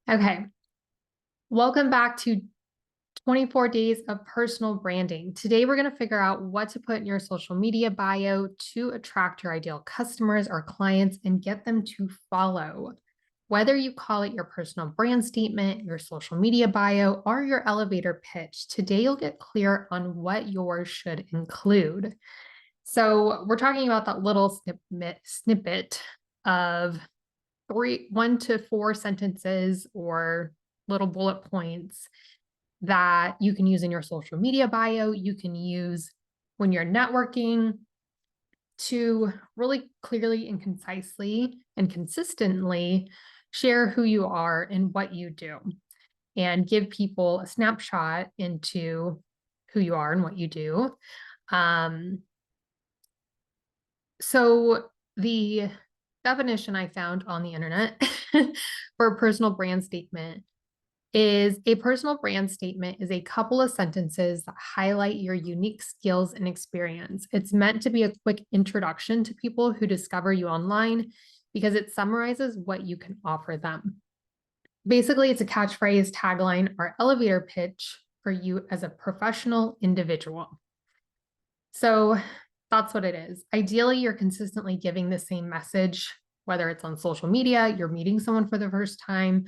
Okay, welcome back to 24 days of personal branding. Today, we're going to figure out what to put in your social media bio to attract your ideal customers or clients and get them to follow. Whether you call it your personal brand statement, your social media bio, or your elevator pitch, today you'll get clear on what yours should include. So, we're talking about that little snippet of 1 to 4 sentences or little bullet points that you can use in your social media bio. You can use when you're networking to really clearly and concisely and consistently share who you are and what you do and give people a snapshot into who you are and what you do. Um, so the definition I found on the internet for a personal brand statement is a personal brand statement is a couple of sentences that highlight your unique skills and experience. It's meant to be a quick introduction to people who discover you online because it summarizes what you can offer them. Basically, it's a catchphrase, tagline, or elevator pitch for you as a professional individual. So that's what it is. Ideally, you're consistently giving the same message, whether it's on social media, you're meeting someone for the first time,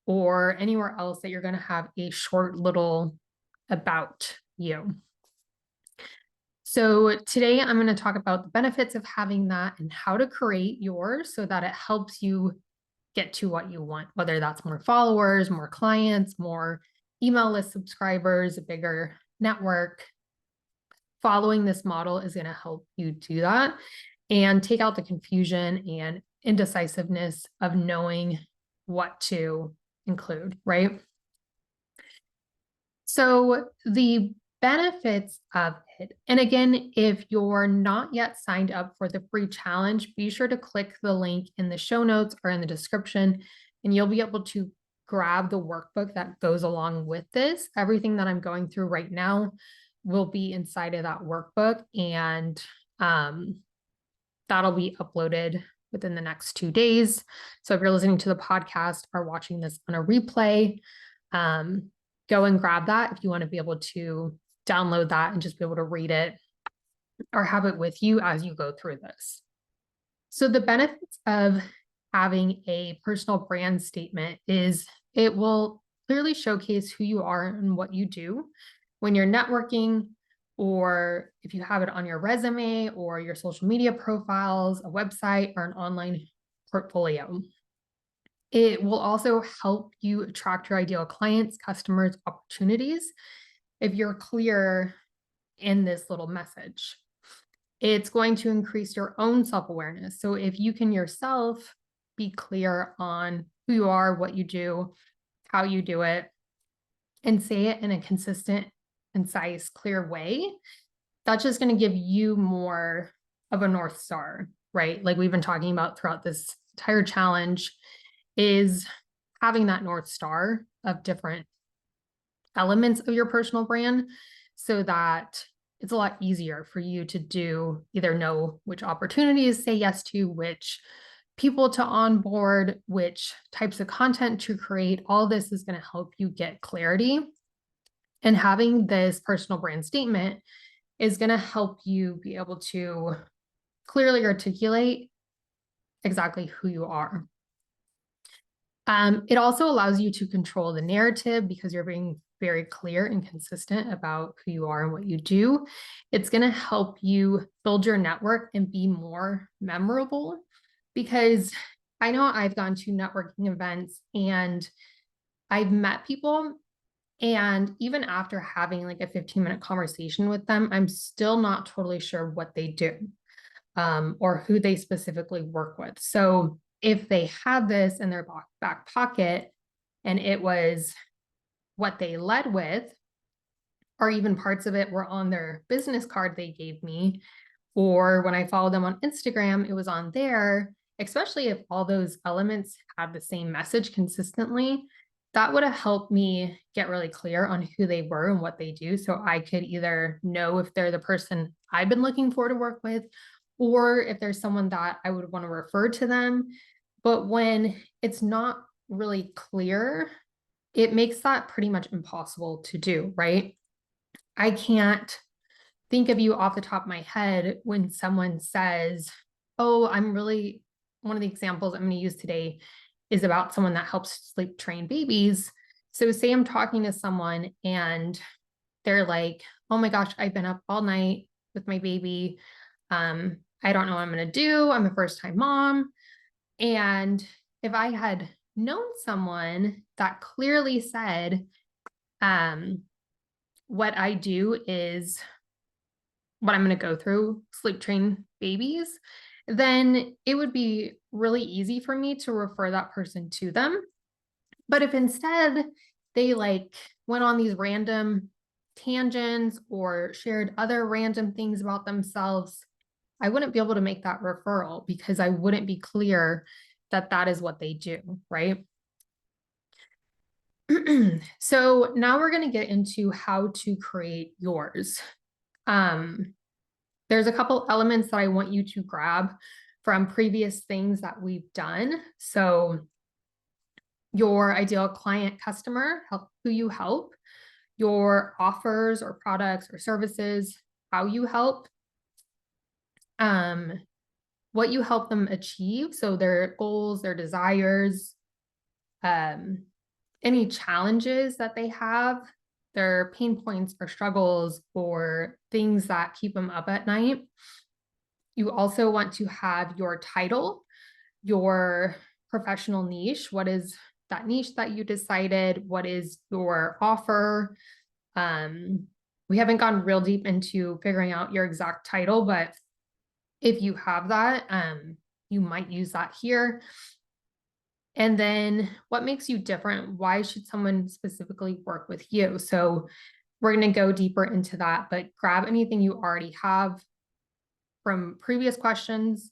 or anywhere else that you're going to have a short little about you. So today I'm going to talk about the benefits of having that and how to create yours so that it helps you get to what you want, whether that's more followers, more clients, more email list subscribers, a bigger network. Following this model is going to help you do that and take out the confusion and indecisiveness of knowing what to include, right? So the benefits of it, and again, if you're not yet signed up for the free challenge, be sure to click the link in the show notes or in the description, and you'll be able to grab the workbook that goes along with this. Everything that I'm going through right now will be inside of that workbook, and that'll be uploaded within the next 2 days. So if you're listening to the podcast or watching this on a replay, go and grab that if you want to be able to download that and just be able to read it or have it with you as you go through this. So the benefits of having a personal brand statement is it will clearly showcase who you are and what you do when you're networking, or if you have it on your resume or your social media profiles, a website, or an online portfolio. It will also help you attract your ideal clients, customers, opportunities if you're clear in this little message. It's going to increase your own self-awareness. So if you can yourself be clear on who you are, what you do, how you do it, and say it in a consistent, concise, clear way, that's just going to give you more of a North Star, right? Like we've been talking about throughout this entire challenge, is having that North Star of different elements of your personal brand so that it's a lot easier for you to do, either know which opportunities say yes to, which people to onboard, which types of content to create. All this is going to help you get clarity. And having this personal brand statement is going to help you be able to clearly articulate exactly who you are. It also allows you to control the narrative because you're being very clear and consistent about who you are and what you do. It's going to help you build your network and be more memorable, because I know I've gone to networking events and I've met people, and even after having like a 15-minute conversation with them, I'm still not totally sure what they do or who they specifically work with. So if they had this in their back pocket and it was what they led with, or even parts of it were on their business card they gave me, or when I followed them on Instagram, it was on there, especially if all those elements had the same message consistently, that would have helped me get really clear on who they were and what they do. So I could either know if they're the person I've been looking for to work with, or if there's someone that I would want to refer to them. But when it's not really clear, it makes that pretty much impossible to do, right? I can't think of you off the top of my head when someone says, oh, one of the examples I'm going to use today is about someone that helps sleep train babies. So say I'm talking to someone and they're like, oh my gosh, I've been up all night with my baby. I don't know what I'm going to do. I'm a first time mom. And if I had known someone that clearly said, what I do is what I'm going to go through, sleep train babies, then it would be really easy for me to refer that person to them. But if instead they like went on these random tangents or shared other random things about themselves, I wouldn't be able to make that referral because I wouldn't be clear that that is what they do, right? So now we're going to get into how to create yours. There's a couple elements that I want you to grab from previous things that we've done. So your ideal client customer, who you help, your offers or products or services, how you help, what you help them achieve. So their goals, their desires, any challenges that they have, their pain points or struggles or things that keep them up at night. You also want to have your title, your professional niche. What is that niche that you decided? What is your offer? We haven't gone real deep into figuring out your exact title, but if you have that, you might use that here. And then what makes you different? Why should someone specifically work with you? So we're going to go deeper into that, but grab anything you already have from previous questions.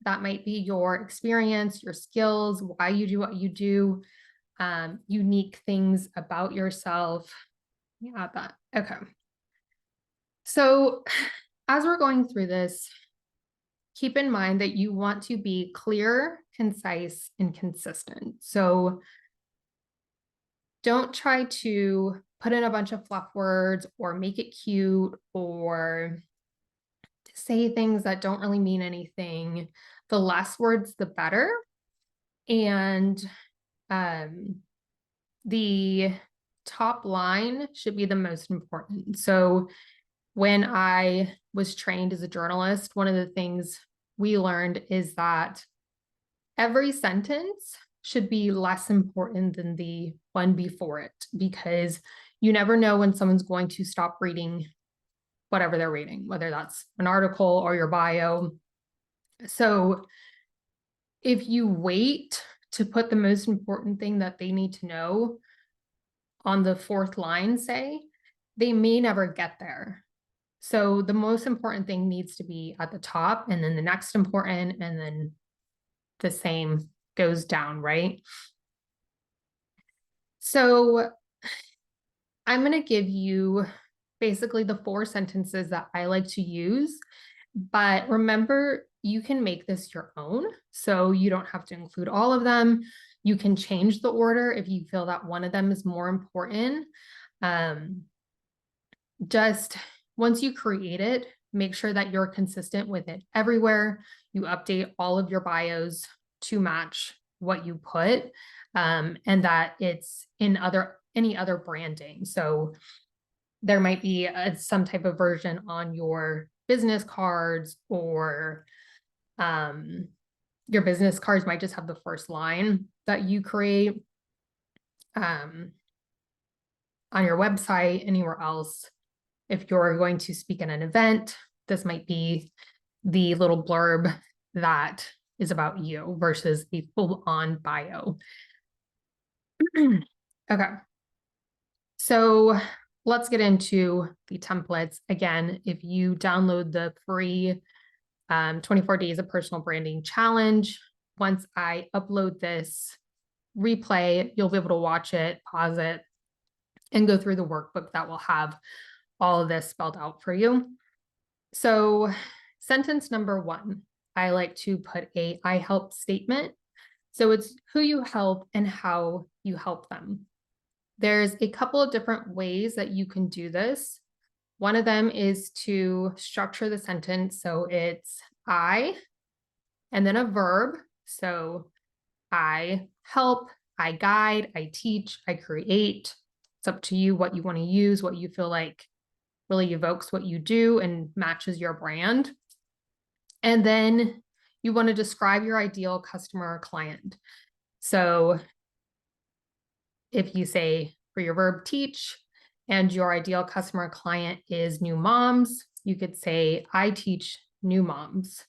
That might be your experience, your skills, why you do what you do, unique things about yourself. Yeah, that. Okay. So as we're going through this, keep in mind that you want to be clear, concise, and consistent. So don't try to put in a bunch of fluff words or make it cute or say things that don't really mean anything. The less words, the better. And the top line should be the most important. So when I was trained as a journalist, one of the things we learned is that every sentence should be less important than the one before it, because you never know when someone's going to stop reading whatever they're reading, whether that's an article or your bio. So if you wait to put the most important thing that they need to know on the fourth line, say, they may never get there. So the most important thing needs to be at the top, and then the next important, and then the same goes down, right? So I'm going to give you basically the 4 sentences that I like to use, but remember, you can make this your own. So you don't have to include all of them. You can change the order if you feel that one of them is more important. Just once you create it, make sure that you're consistent with it everywhere. You update all of your bios to match what you put, and that it's in any other branding. So there might be some type of version on your business cards, or your business cards might just have the first line that you create, on your website, anywhere else. If you're going to speak at an event, this might be the little blurb that is about you versus a full-on bio. Okay. So let's get into the templates. Again, if you download the free 24 Days of Personal Branding Challenge, once I upload this replay, you'll be able to watch it, pause it, and go through the workbook that will have all of this spelled out for you. So sentence number 1, I like to put I help statement. So it's who you help and how you help them. There's a couple of different ways that you can do this. One of them is to structure the sentence. So it's I and then a verb. So I help, I guide, I teach, I create. It's up to you what you want to use, what you feel like really evokes what you do and matches your brand. And then you want to describe your ideal customer or client. So if you say for your verb teach and your ideal customer or client is new moms, you could say, I teach new moms.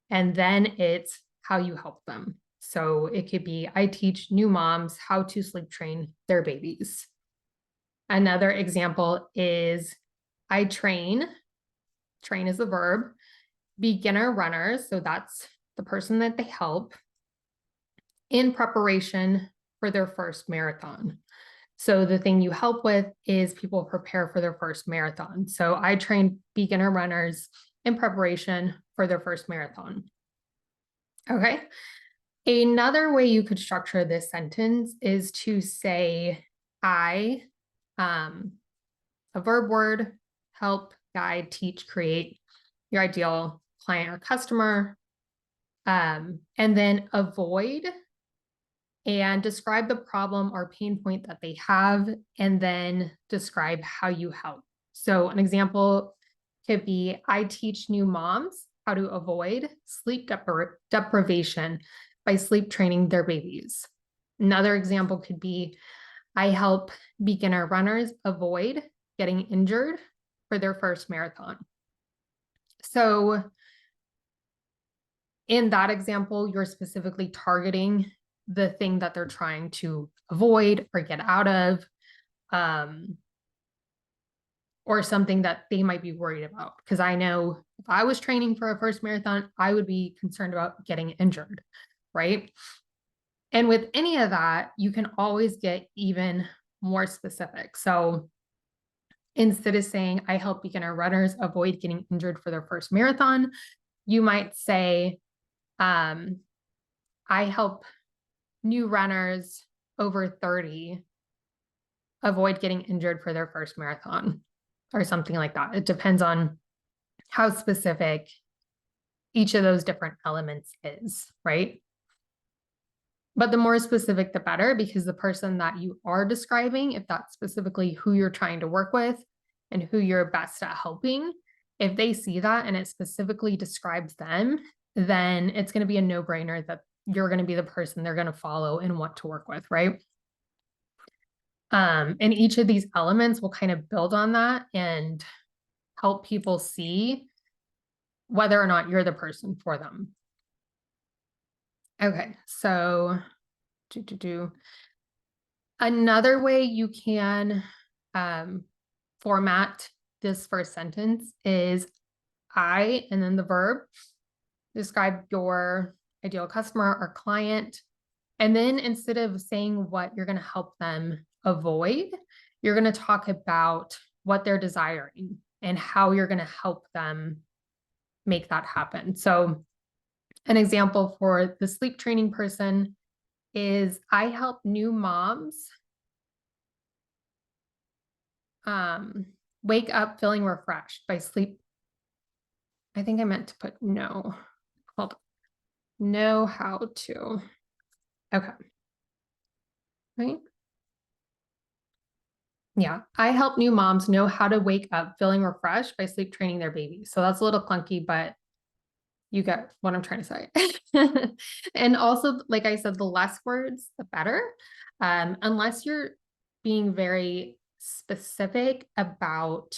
And then it's how you help them. So it could be, I teach new moms how to sleep train their babies. Another example is, I train is a verb, beginner runners. So that's the person that they help in preparation for their first marathon. So the thing you help with is people prepare for their first marathon. So I train beginner runners in preparation for their first marathon. Okay. Another way you could structure this sentence is to say, I, a verb word, help, guide, teach, create your ideal client or customer, and then avoid and describe the problem or pain point that they have, and then describe how you help. So an example could be, I teach new moms how to avoid sleep deprivation by sleep training their babies. Another example could be, I help beginner runners avoid getting injured for their first marathon. So in that example, you're specifically targeting the thing that they're trying to avoid or get out of, or something that they might be worried about. Because I know if I was training for a first marathon, I would be concerned about getting injured, right? And with any of that, you can always get even more specific. So instead of saying, I help beginner runners avoid getting injured for their first marathon, you might say, I help new runners over 30 avoid getting injured for their first marathon, or something like that. It depends on how specific each of those different elements is, right? But the more specific, the better, because the person that you are describing, if that's specifically who you're trying to work with and who you're best at helping, if they see that and it specifically describes them, then it's going to be a no-brainer that you're going to be the person they're going to follow and want to work with, right? And each of these elements will kind of build on that and help people see whether or not you're the person for them. Okay, so another way you can format this first sentence is I, and then the verb, describe your ideal customer or client. And then instead of saying what you're going to help them avoid, you're going to talk about what they're desiring and how you're going to help them make that happen. So an example for the sleep training person is, I help new moms wake up feeling refreshed by sleep. I think I meant to put know. Hold on. Know how to. Okay. Right. Yeah. I help new moms know how to wake up feeling refreshed by sleep training their babies. So that's a little clunky, but you get what I'm trying to say. And also, like I said, the less words, the better. Unless you're being very specific about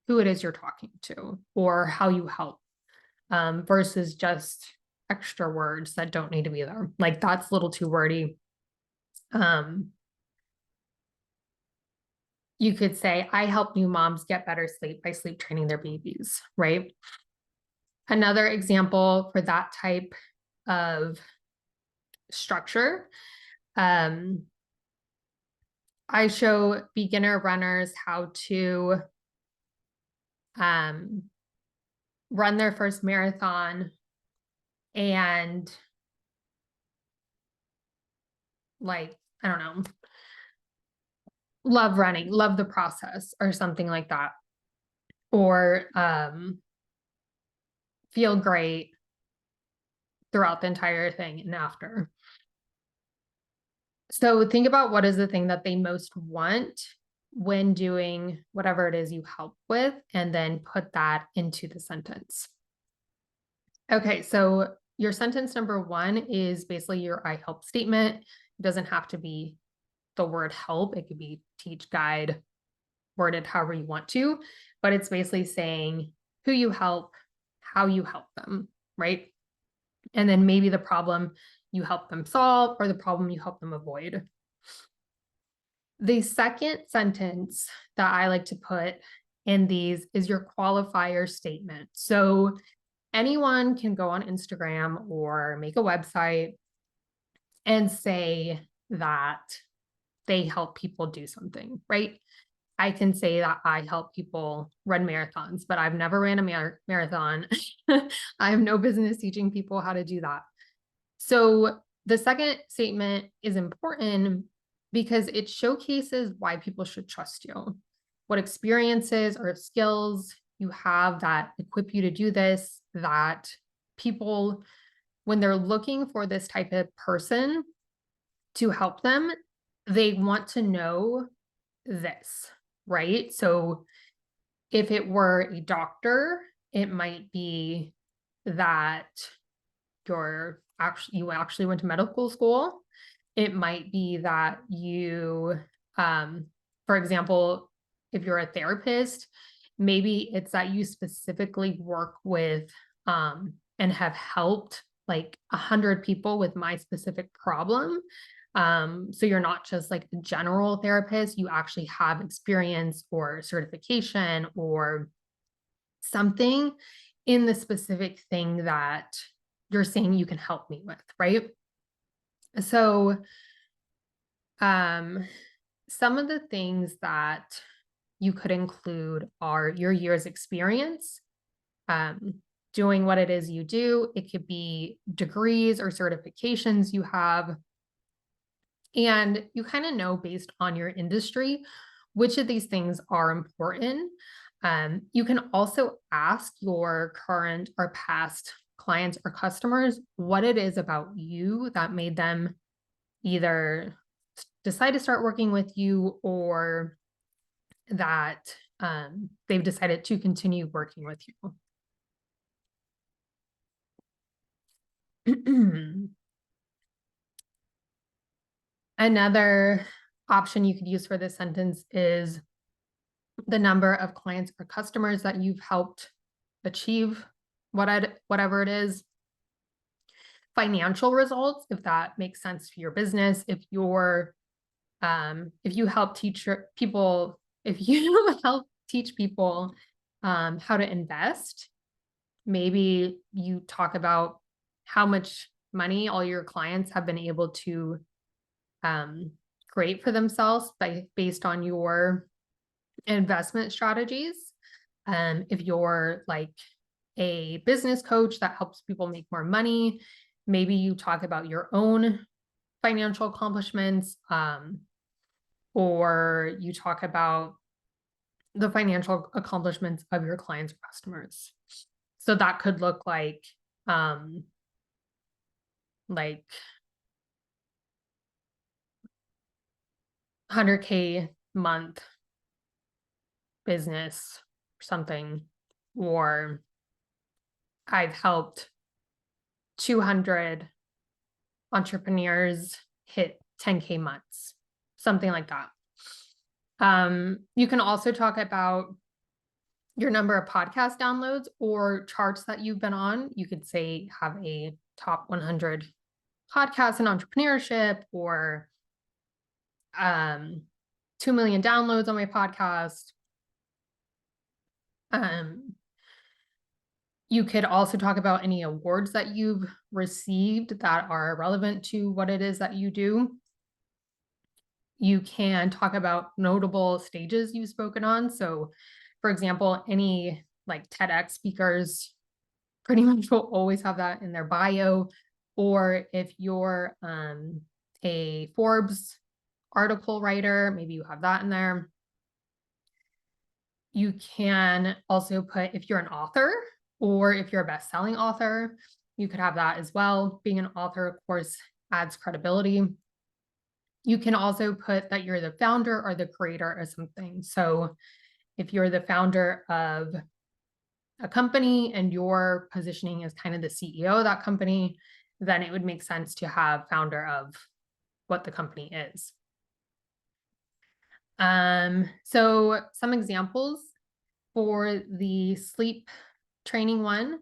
who it is you're talking to or how you help, versus just extra words that don't need to be there. Like that's a little too wordy. You could say, I help new moms get better sleep by sleep training their babies, right? Another example for that type of structure, I show beginner runners how to run their first marathon and like, I don't know, love running, love the process or something like that. Or feel great throughout the entire thing and after. So think about what is the thing that they most want when doing whatever it is you help with, and then put that into the sentence. Okay, so your sentence number one is basically your I help statement. It doesn't have to be the word help. It could be teach, guide, worded however you want to, but it's basically saying who you help, how you help them, right? And then maybe the problem you help them solve or the problem you help them avoid. The second sentence that I like to put in these is your qualifier statement. So anyone can go on Instagram or make a website and say that they help people do something, right? I can say that I help people run marathons, but I've never ran a marathon. I have no business teaching people how to do that. So the second statement is important because it showcases why people should trust you, what experiences or skills you have that equip you to do this, that people, when they're looking for this type of person to help them, they want to know this, right? So if it were a doctor, it might be that you actually went to medical school. It might be that you, for example, if you're a therapist, maybe it's that you specifically work with and have helped like 100 people with my specific problem. So you're not just like a general therapist, you actually have experience or certification or something in the specific thing that you're saying you can help me with, right? So some of the things that you could include are your year's experience, doing what it is you do. It could be degrees or certifications you have. And you kind of know based on your industry, which of these things are important. You can also ask your current or past clients or customers what it is about you that made them either decide to start working with you or that they've decided to continue working with you. Another option you could use for this sentence is the number of clients or customers that you've helped achieve whatever it is. Financial results, if that makes sense to your business. If you help teach people, if you help teach people how to invest, maybe you talk about how much money all your clients have been able to create for themselves based on your investment strategies. If you're like a business coach that helps people make more money, maybe you talk about your own financial accomplishments, or you talk about the financial accomplishments of your clients or customers. So that could look like 100K month business or something, or I've helped 200 entrepreneurs hit 10K months, something like that. You can also talk about your number of podcast downloads or charts that you've been on. You could say have a top 100 podcasts in entrepreneurship, or 2 million downloads on my podcast. You could also talk about any awards that you've received that are relevant to what it is that you do. You can talk about notable stages you've spoken on. So, for example, any like TEDx speakers pretty much will always have that in their bio. Or if you're a Forbes article writer, maybe you have that in there. You can also put, if you're an author or if you're a best-selling author, you could have that as well. Being an author, of course, adds credibility. You can also put that you're the founder or the creator of something. So if you're the founder of a company and your positioning is kind of the CEO of that company, then it would make sense to have founder of what the company is. So some examples for the sleep training one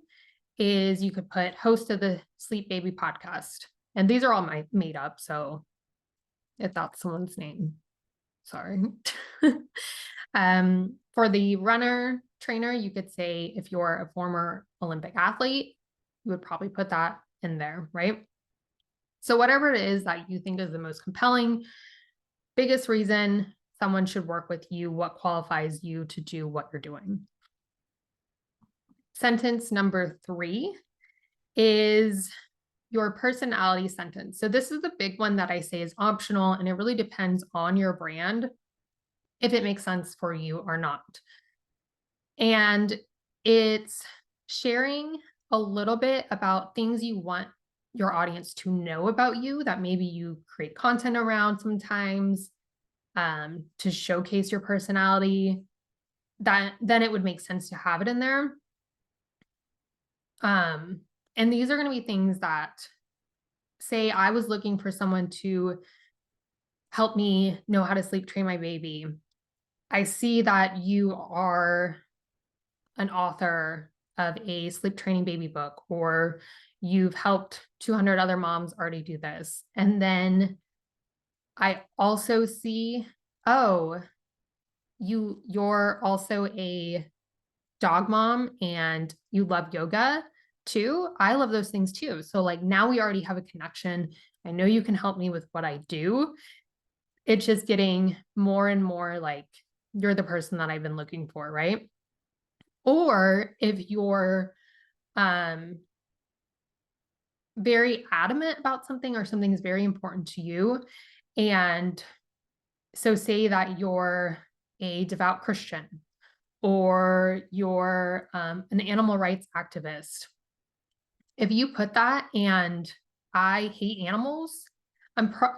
is you could put host of the Sleep Baby podcast. And these are all made up. So if that's someone's name, sorry. For the runner trainer, you could say if you're a former Olympic athlete, you would probably put that in there, right? So whatever it is that you think is the most compelling, biggest reason someone should work with you, what qualifies you to do what you're doing. Sentence number 3 is your personality sentence. So this is the big one that I say is optional, and it really depends on your brand if it makes sense for you or not. And it's sharing a little bit about things you want your audience to know about you that maybe you create content around sometimes, to showcase your personality. That then it would make sense to have it in there. And these are going to be things that, say I was looking for someone to help me know how to sleep train my baby. I see that you are an author of a sleep training baby book, or you've helped 200 other moms already do this. And then I also see, oh, you're also a dog mom and you love yoga too. I love those things too. So like now we already have a connection. I know you can help me with what I do. It's just getting more and more like you're the person that I've been looking for, right? Or if you're very adamant about something or something is very important to you, and so say that you're a devout Christian or you're an animal rights activist. If you put that and I hate animals,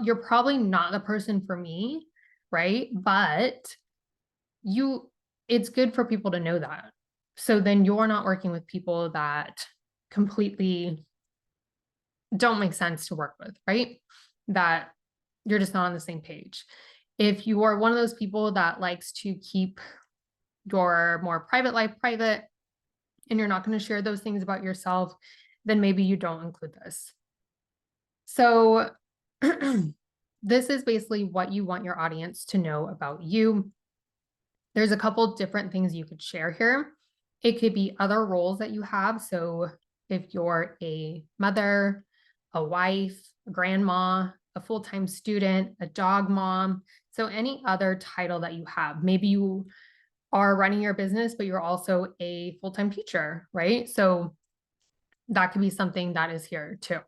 you're probably not the person for me, right? But it's good for people to know that. So then you're not working with people that completely don't make sense to work with, right? That you're just not on the same page. If you are one of those people that likes to keep your more private life private and you're not going to share those things about yourself, then maybe you don't include this. So this is basically what you want your audience to know about you. There's a couple different things you could share here. It could be other roles that you have. So if you're a mother, a wife, a grandma, a full-time student, a dog mom, so any other title that you have. Maybe you are running your business, but you're also a full-time teacher, right? So that could be something that is here too.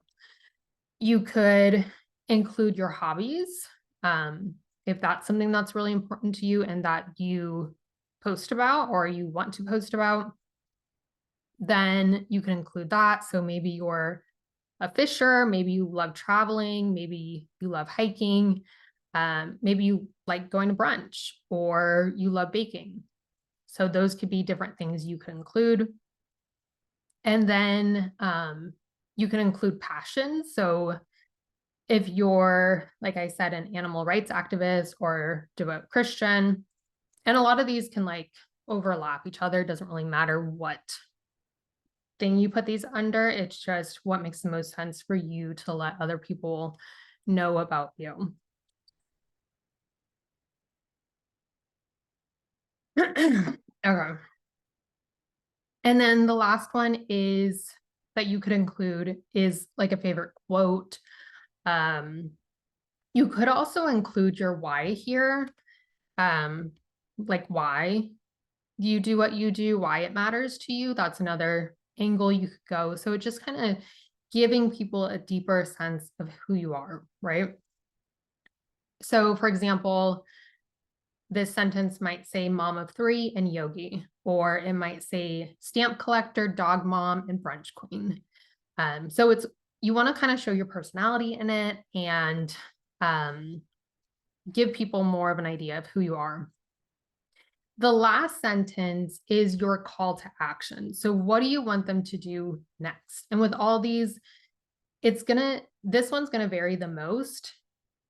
You could include your hobbies. If that's something that's really important to you and that you post about or you want to post about, then you can include that. So maybe you're a fisher, maybe you love traveling, maybe you love hiking, maybe you like going to brunch or you love baking. So those could be different things you could include. And then you can include passion. So if you're, like I said, an animal rights activist or devout Christian, and a lot of these can like overlap each other. It doesn't really matter what thing you put these under. It's just what makes the most sense for you to let other people know about you. Okay. And then the last one is that you could include is like a favorite quote. You could also include your why here. Like why do you do what you do, why it matters to you. That's another angle you could go. So it just kind of giving people a deeper sense of who you are, right? So for example, this sentence might say mom of 3 and yogi, or it might say stamp collector, dog mom, and brunch queen. So you want to kind of show your personality in it and give people more of an idea of who you are. The last sentence is your call to action. So what do you want them to do next? And with all these, this one's gonna vary the most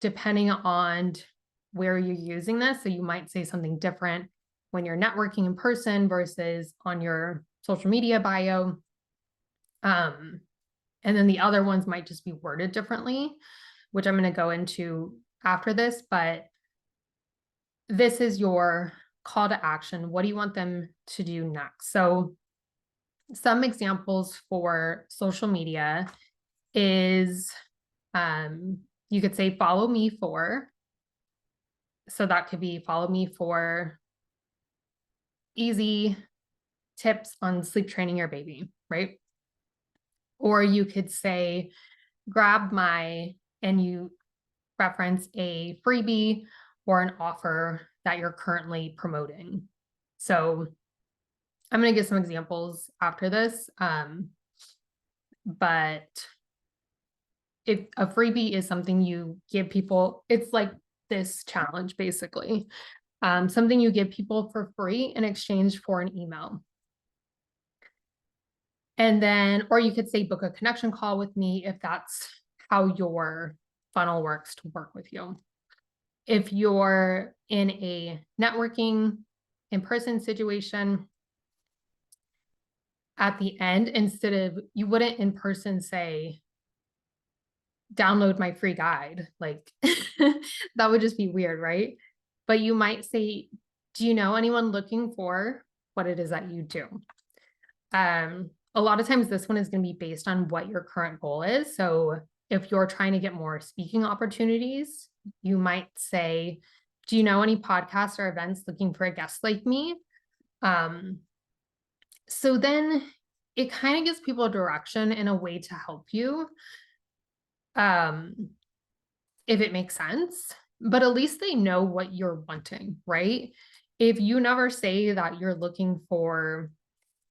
depending on where you're using this. So you might say something different when you're networking in person versus on your social media bio. And then the other ones might just be worded differently, which I'm going to go into after this, but this is your call to action. What do you want them to do next? So some examples for social media is you could say follow me for, so that could be follow me for easy tips on sleep training your baby, right? Or you could say grab my, and you reference a freebie or an offer that you're currently promoting. So I'm going to give some examples after this. But if a freebie is something you give people, it's like this challenge, basically. Something you give people for free in exchange for an email. And then, or you could say book a connection call with me if that's how your funnel works to work with you. If you're in a networking in-person situation, at the end, instead of, you wouldn't in person say, download my free guide. Like that would just be weird, right? But you might say, do you know anyone looking for what it is that you do? A lot of times this one is going to be based on what your current goal is. So if you're trying to get more speaking opportunities, you might say, do you know any podcasts or events looking for a guest like me? So then it kind of gives people a direction and a way to help you, if it makes sense, but at least they know what you're wanting, right? If you never say that you're looking for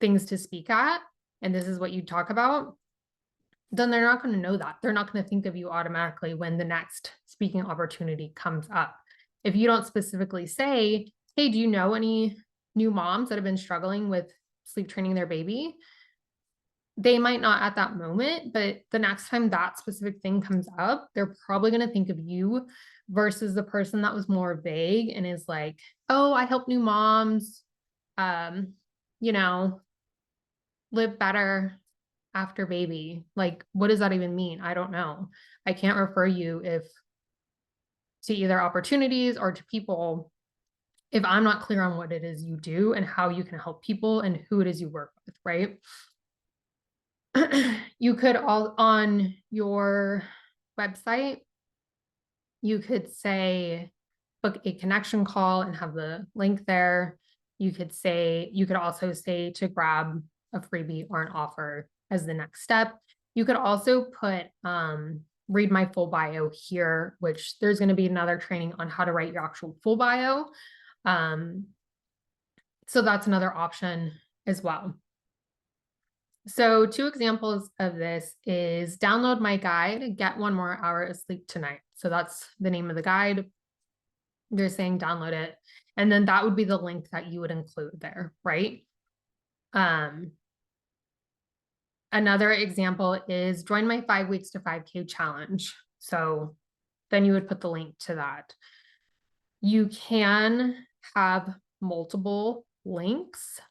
things to speak at, and this is what you talk about, then they're not going to know that. They're not going to think of you automatically when the next speaking opportunity comes up. If you don't specifically say, hey, do you know any new moms that have been struggling with sleep training their baby? They might not at that moment, but the next time that specific thing comes up, they're probably going to think of you versus the person that was more vague and is like, oh, I help new moms, you know, live better after baby. Like, what does that even mean? I don't know. I can't refer you to either opportunities or to people if I'm not clear on what it is you do and how you can help people and who it is you work with, right? You could all on your website, you could say book a connection call and have the link there. You could also say to grab a freebie or an offer as the next step. You could also put read my full bio here, which there's going to be another training on how to write your actual full bio. So that's another option as well. So 2 examples of this is download my guide, get 1 more hour of sleep tonight. So that's the name of the guide. They're saying download it. And then that would be the link that you would include there, right? Another example is join my 5 weeks to 5K challenge. So then you would put the link to that. You can have multiple links.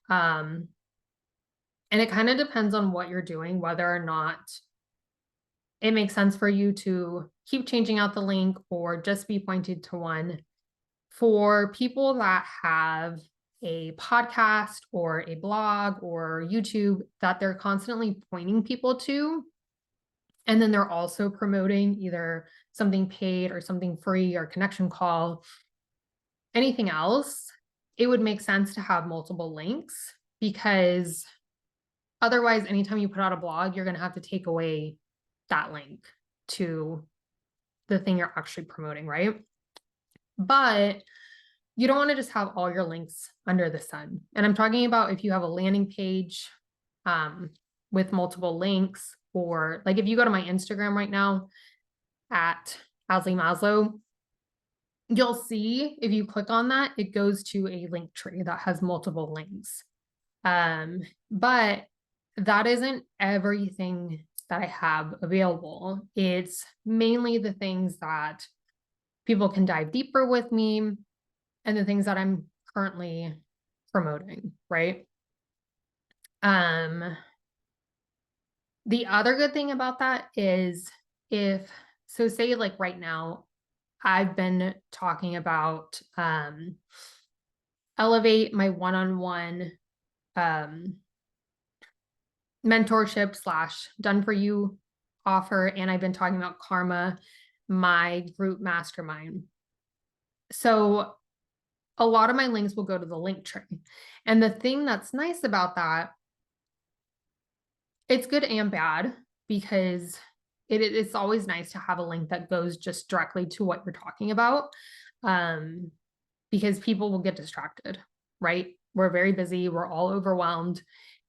And it kind of depends on what you're doing, whether or not it makes sense for you to keep changing out the link or just be pointed to one. For people that have a podcast or a blog or YouTube that they're constantly pointing people to, and then they're also promoting either something paid or something free or connection call, anything else, it would make sense to have multiple links because otherwise, anytime you put out a blog, you're going to have to take away that link to the thing you're actually promoting, right? But you don't want to just have all your links under the sun. And I'm talking about if you have a landing page with multiple links, or like if you go to my Instagram right now at Azalee Maslow, you'll see if you click on that, it goes to a link tree that has multiple links. But that isn't everything that I have available. It's mainly the things that people can dive deeper with me and the things that I'm currently promoting, right? The other good thing about that is say like right now, I've been talking about elevate my one-on-one mentorship / done for you offer. And I've been talking about Karma, my group mastermind. So a lot of my links will go to the link tree. And the thing that's nice about that, it's good and bad, because it's always nice to have a link that goes just directly to what you're talking about, because people will get distracted, right? We're very busy. We're all overwhelmed.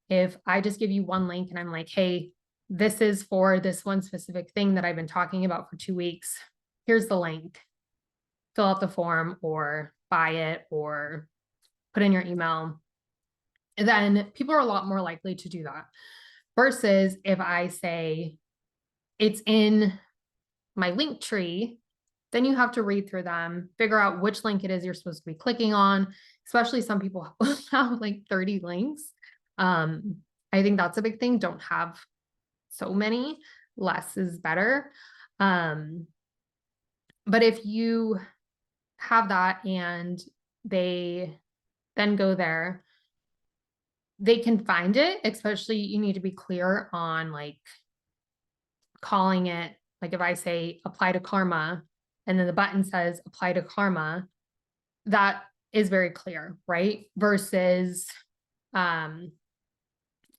If I just give you one link and I'm like, hey, this is for this one specific thing that I've been talking about for 2 weeks, here's the link, fill out the form or buy it or put in your email, then people are a lot more likely to do that. Versus if I say it's in my link tree, then you have to read through them, figure out which link it is you're supposed to be clicking on, especially some people have like 30 links. I think that's a big thing. Don't have so many, less is better. But if you have that and they then go there, they can find it, especially you need to be clear on like calling it, like if I say apply to Karma and then the button says apply to Karma, that is very clear, right? Versus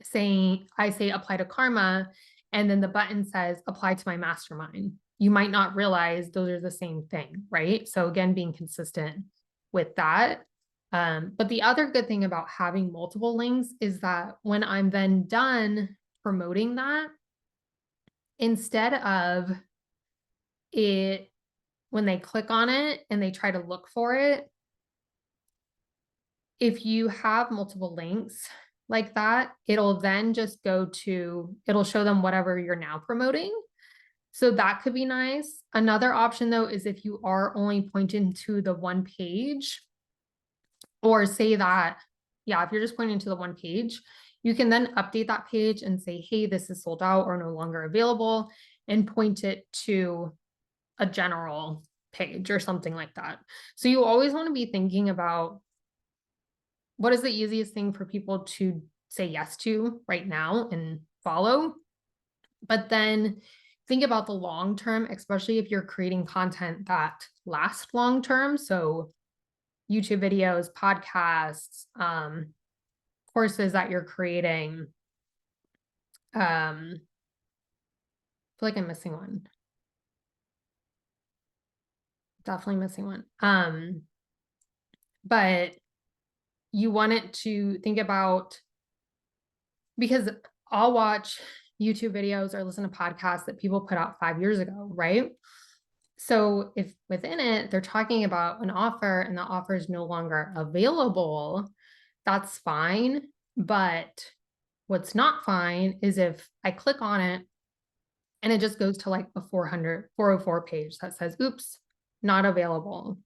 saying I say apply to Karma and then the button says apply to my mastermind. You might not realize those are the same thing, right? So again, being consistent with that. But the other good thing about having multiple links is that when I'm then done promoting that, instead of it, when they click on it and they try to look for it, if you have multiple links like that, it'll then just it'll show them whatever you're now promoting. So that could be nice. Another option though, is if you are only pointing to the one page, or say that, yeah, if you're just pointing to the one page, you can then update that page and say, hey, this is sold out or no longer available, and point it to a general page or something like that. So you always want to be thinking about what is the easiest thing for people to say yes to right now and follow. But then think about the long term, especially if you're creating content that lasts long term. So YouTube videos, podcasts, courses that you're creating. I feel like I'm missing one. Definitely missing one. But you want it to think about, because I'll watch YouTube videos or listen to podcasts that people put out 5 years ago, right? So if within it, they're talking about an offer and the offer is no longer available, that's fine. But what's not fine is if I click on it and it just goes to like a 404 page that says, oops, not available.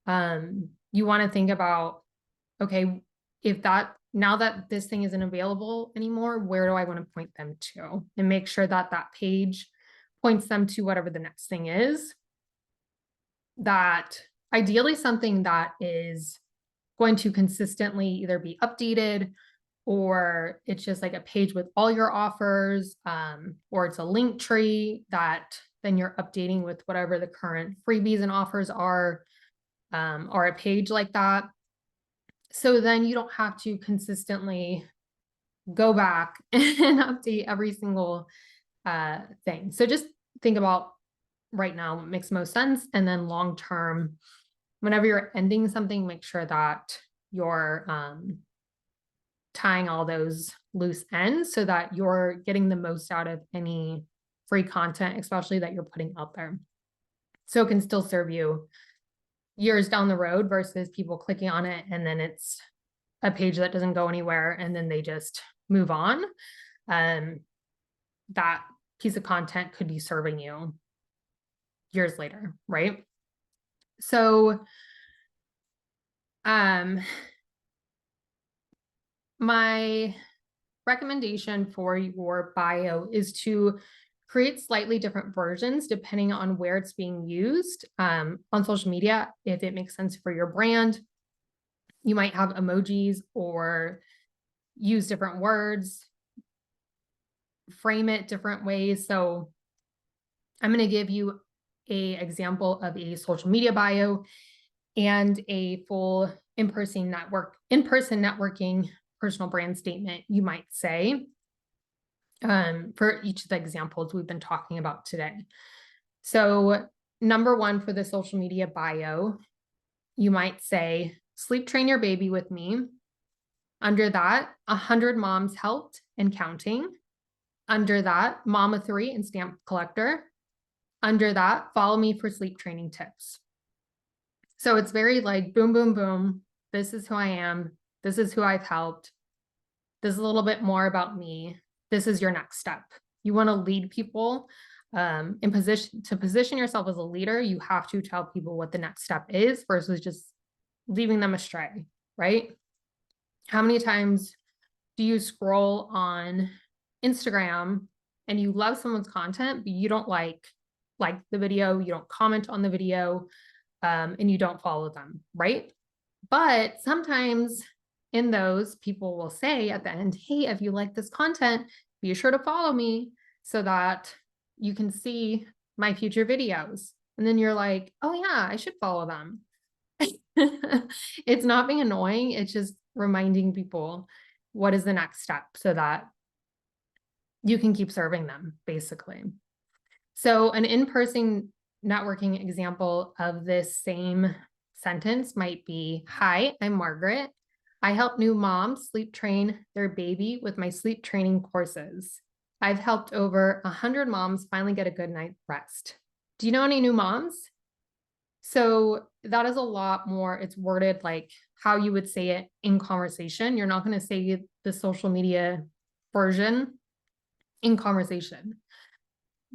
You want to think about, okay, now that this thing isn't available anymore, where do I want to point them to? And make sure that that page points them to whatever the next thing is. That ideally something that is going to consistently either be updated, or it's just like a page with all your offers, or it's a link tree that then you're updating with whatever the current freebies and offers are, or a page like that. So then you don't have to consistently go back and update every single thing. So just think about right now what makes most sense, and then long term, whenever you're ending something, make sure that you're tying all those loose ends so that you're getting the most out of any free content, especially that you're putting out there. So it can still serve you years down the road versus people clicking on it and then it's a page that doesn't go anywhere and then they just move on. That piece of content could be serving you years later, right? So my recommendation for your bio is to create slightly different versions depending on where it's being used on social media. If it makes sense for your brand, you might have emojis or use different words, frame it different ways. So I'm going to give you an example of a social media bio and a full in-person networking personal brand statement, you might say, for each of the examples we've been talking about today. So number one for the social media bio, you might say, sleep train your baby with me. Under that, 100 moms helped and counting. Under that, mama 3 and stamp collector. Under that, follow me for sleep training tips. So it's very like boom, boom, boom. This is who I am. This is who I've helped. This is a little bit more about me. This is your next step. You want to lead people in position yourself as a leader. You have to tell people what the next step is versus just leaving them astray, right? How many times do you scroll on Instagram and you love someone's content, but you don't like the video, you don't comment on the video, and you don't follow them, right? But sometimes in those, people will say at the end, hey, if you like this content, be sure to follow me so that you can see my future videos. And then you're like, oh yeah, I should follow them. It's not being annoying. It's just reminding people what is the next step so that you can keep serving them, basically. So an in-person networking example of this same sentence might be, hi, I'm Margaret. I help new moms sleep train their baby with my sleep training courses. I've helped over 100 moms finally get a good night's rest. Do you know any new moms? So that is a lot more, it's worded like how you would say it in conversation. You're not going to say the social media version in conversation.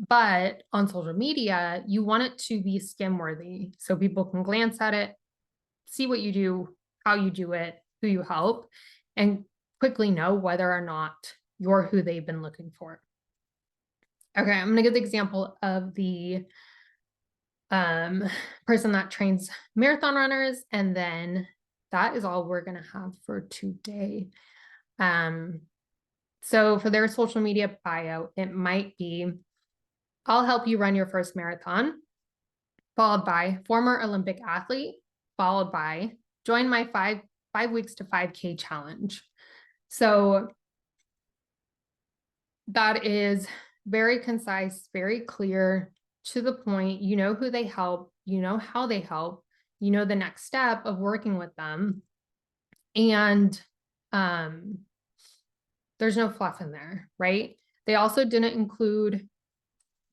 But on social media, you want it to be skim worthy so people can glance at it, see what you do, how you do it, who you help, and quickly know whether or not you're who they've been looking for. Okay, I'm going to give the example of the person that trains marathon runners, and then that is all we're going to have for today. So for their social media bio, it might be, I'll help you run your first marathon, followed by former Olympic athlete, followed by join my five weeks to 5K challenge. So that is very concise, very clear, to the point. You know who they help, you know how they help, you know the next step of working with them. And there's no fluff in there, right? They also didn't include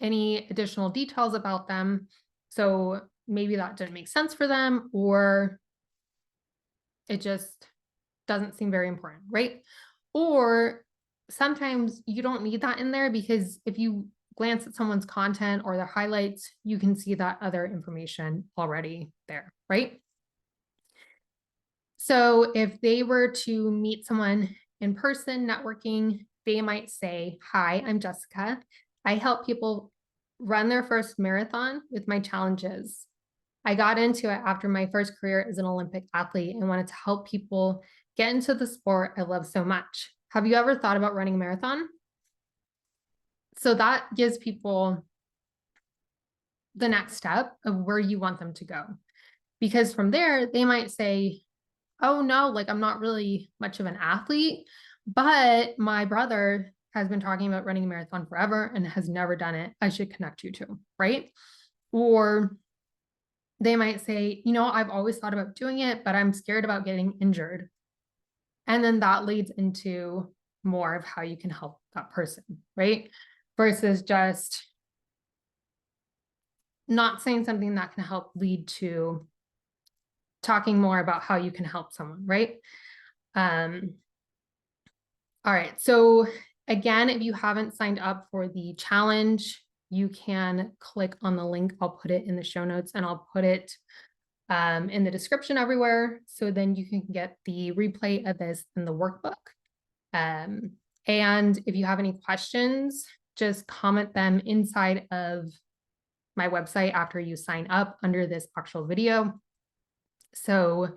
any additional details about them. So maybe that didn't make sense for them, or it just doesn't seem very important, right? Or sometimes you don't need that in there because if you glance at someone's content or their highlights, you can see that other information already there, right? So if they were to meet someone in person networking, they might say, hi, I'm Jessica. I help people run their first marathon with my challenges. I got into it after my first career as an Olympic athlete and wanted to help people get into the sport I love so much. Have you ever thought about running a marathon? So that gives people the next step of where you want them to go. Because from there, they might say, oh no, like I'm not really much of an athlete, but my brother has been talking about running a marathon forever and has never done it. I should connect you to, right? Or they might say, I've always thought about doing it, but I'm scared about getting injured. And then that leads into more of how you can help that person, right? Versus just not saying something that can help lead to talking more about how you can help someone, right? All right. So again, if you haven't signed up for the challenge, you can click on the link. I'll put it in the show notes and I'll put it in the description everywhere. So then you can get the replay of this in the workbook. And if you have any questions, just comment them inside of my website after you sign up under this actual video. So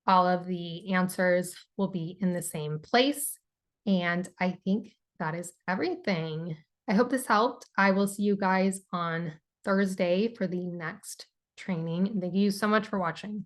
all of the answers will be in the same place. And I think that is everything. I hope this helped. I will see you guys on Thursday for the next training. And thank you so much for watching.